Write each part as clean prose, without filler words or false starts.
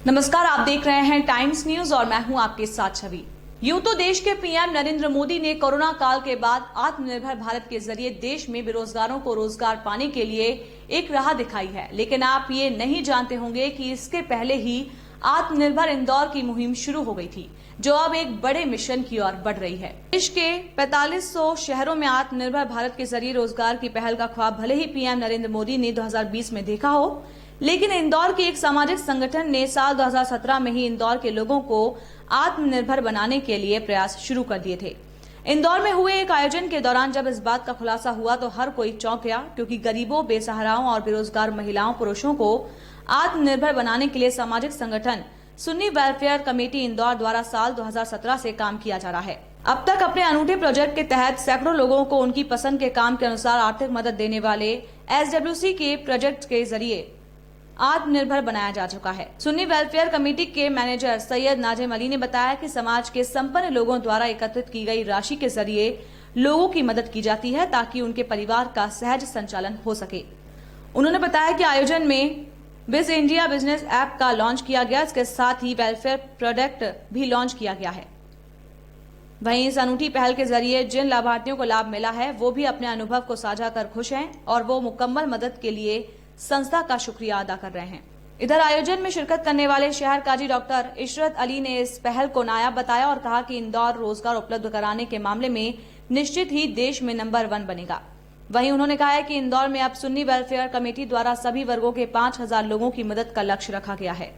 नमस्कार, आप देख रहे हैं टाइम्स न्यूज और मैं हूं आपके साथ छवि। यूं तो देश के पीएम नरेंद्र मोदी ने कोरोना काल के बाद आत्मनिर्भर भारत के जरिए देश में बेरोजगारों को रोजगार पाने के लिए एक राह दिखाई है, लेकिन आप ये नहीं जानते होंगे कि इसके पहले ही आत्मनिर्भर इंदौर की मुहिम शुरू हो गई थी, जो अब एक बड़े मिशन की ओर बढ़ रही है। देश के 4500 शहरों में आत्मनिर्भर भारत के जरिए रोजगार की पहल का ख्वाब भले ही पीएम नरेंद्र मोदी ने 2020 में देखा हो, लेकिन इंदौर के एक सामाजिक संगठन ने साल 2017 में ही इंदौर के लोगों को आत्मनिर्भर बनाने के लिए प्रयास शुरू कर दिए थे। इंदौर में हुए एक आयोजन के दौरान जब इस बात का खुलासा हुआ तो हर कोई चौंक गया, क्योंकि गरीबों, बेसहाराओं और बेरोजगार महिलाओं, पुरुषों को आत्मनिर्भर बनाने के लिए सामाजिक संगठन सुन्नी वेलफेयर कमेटी इंदौर द्वारा साल 2017 से काम किया जा रहा है। अब तक अपने अनूठे प्रोजेक्ट के तहत सैकड़ों लोगों को उनकी पसंद के काम के अनुसार आर्थिक मदद देने वाले SWC के प्रोजेक्ट के जरिए आत्मनिर्भर बनाया जा चुका है। सुन्नी वेलफेयर कमेटी के मैनेजर सैयद नाजिम अली ने बताया कि समाज के संपन्न लोगों द्वारा एकत्रित की गई राशि के जरिए लोगों की मदद की जाती है, ताकि उनके परिवार का सहज संचालन हो सके। उन्होंने बताया कि आयोजन में बिज इंडिया बिजनेस ऐप का लॉन्च किया गया, इसके साथ ही वेलफेयर प्रोडक्ट भी लॉन्च किया गया है। वहीं इस अनूठी पहल के जरिए जिन लाभार्थियों को लाभ मिला है, वो भी अपने अनुभव को साझा कर खुश हैं और वो मुकम्मल मदद के लिए संस्था का शुक्रिया अदा कर रहे हैं। इधर आयोजन में शिरकत करने वाले शहर काजी डॉक्टर इशरत अली ने इस पहल को नायाब बताया और कहा कि इंदौर रोजगार उपलब्ध कराने के मामले में निश्चित ही देश में नंबर 1 बनेगा। वहीं उन्होंने कहा है कि इंदौर में अब सुन्नी वेलफेयर कमेटी द्वारा सभी वर्गों के 5000 लोगों की मदद का लक्ष्य रखा गया है।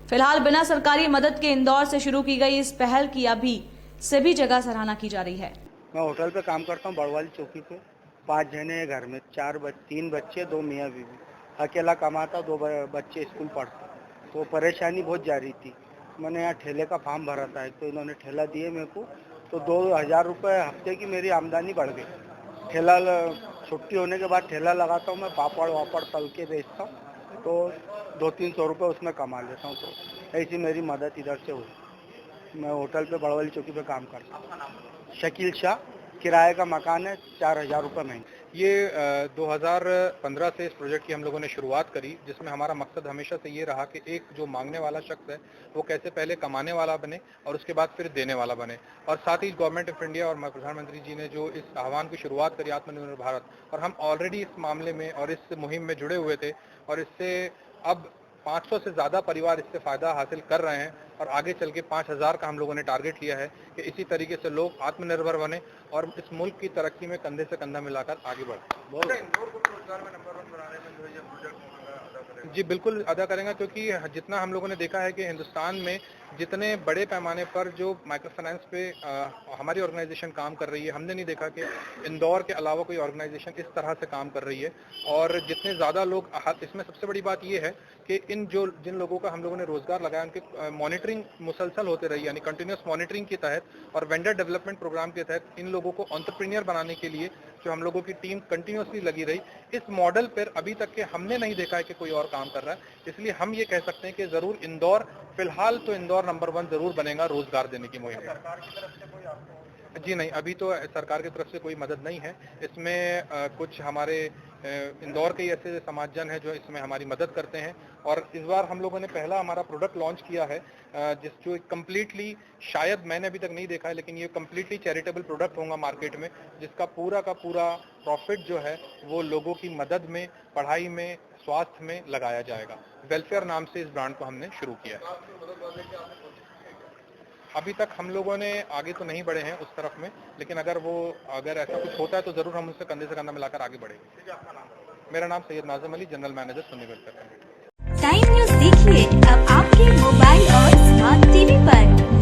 फिलहाल बिना सरकारी मदद के इंदौर से शुरू की गई इस पहल की अभी सभी जगह सराहना की जा रही है। मैं होटल पे काम करता हूँ, बड़वाली चौकी पे। 5 जने घर में, 3 बच्चे, 2 मियाँ बीवी। अकेला कमाता, 2 बच्चे स्कूल पढ़ते, तो परेशानी बहुत जा रही थी। मैंने यहाँ ठेले का फॉर्म भरा था, एक तो इन्होंने ठेला दिए मेरे को, तो 2000 रुपये हफ्ते की मेरी आमदनी बढ़ गई। ठेला छुट्टी होने के बाद ठेला लगाता हूँ मैं, पापड़ वापड़ तल के बेचता हूँ, तो 200-300 रुपये उसमें कमा लेता हूँ। तो ऐसी मेरी मदद इधर से हुई। मैं होटल पे बड़वाली चौकी पे काम करता हूँ। शकील शाह, किराए का मकान है, 4000 रुपये महीने। ये 2015 से इस प्रोजेक्ट की हम लोगों ने शुरुआत करी, जिसमें हमारा मकसद हमेशा से ये रहा कि एक जो मांगने वाला शख्स है वो कैसे पहले कमाने वाला बने और उसके बाद फिर देने वाला बने। और साथ ही गवर्नमेंट ऑफ इंडिया और प्रधानमंत्री जी ने जो इस आह्वान की शुरुआत करी आत्मनिर्भर भारत, और हम ऑलरेडी इस मामले में और इस मुहिम में जुड़े हुए थे, और इससे अब 500 से ज़्यादा परिवार इससे फ़ायदा हासिल कर रहे हैं, और आगे चल के 5000 का हम लोगों ने टारगेट लिया है कि इसी तरीके से लोग आत्मनिर्भर बने और इस मुल्क की तरक्की में कंधे से कंधा मिलाकर आगे बढ़े। जी बिल्कुल अदा करेंगे, क्योंकि जितना हम लोगों ने देखा है कि हिंदुस्तान में जितने बड़े पैमाने पर जो माइक्रो फाइनेंस पे हमारी ऑर्गेनाइजेशन काम कर रही है, हमने नहीं देखा कि इंदौर के अलावा कोई ऑर्गेनाइजेशन इस तरह से काम कर रही है। और जितने ज़्यादा लोग, इसमें सबसे बड़ी बात ये है कि जिन लोगों का हम लोगों ने रोजगार लगाया, उनकी मॉनिटरिंग मुसलसल होते रही, यानी कंटिन्यूस मॉनिटरिंग के तहत और वेंडर डेवलपमेंट प्रोग्राम के तहत इन लोगों को एंटरप्रेन्योर बनाने के लिए जो हम लोगों की टीम कंटिन्यूसली लगी रही। इस मॉडल पर अभी तक के हमने नहीं देखा है कि कोई और काम कर रहा है, इसलिए हम ये कह सकते हैं कि जरूर इंदौर, फिलहाल तो इंदौर नंबर 1 जरूर बनेगा रोजगार देने की मुहिम। सरकार की तरफ से कोई जी नहीं, अभी तो सरकार की तरफ से कोई मदद नहीं है। इसमें कुछ हमारे इंदौर के ऐसे समाजजन हैं जो इसमें हमारी मदद करते हैं, और इस बार हम लोगों ने पहला हमारा प्रोडक्ट लॉन्च किया है, जो कम्प्लीटली, शायद मैंने अभी तक नहीं देखा है, लेकिन ये कम्प्लीटली चैरिटेबल प्रोडक्ट होगा मार्केट में, जिसका पूरा का पूरा प्रॉफिट जो है वो लोगों की मदद में, पढ़ाई में, स्वास्थ्य में लगाया जाएगा। वेलफेयर नाम से इस ब्रांड को हमने शुरू किया है। अभी तक हम लोगों ने आगे तो नहीं बढ़े हैं उस तरफ में, लेकिन अगर ऐसा कुछ होता है तो जरूर हम उससे कंधे से कंधा मिलाकर आगे बढ़ेंगे। मेरा नाम Syed Nazim Ali, general manager Sunni welfare committee. Time news देखिए अब आपके मोबाइल और स्मार्ट टीवी पर।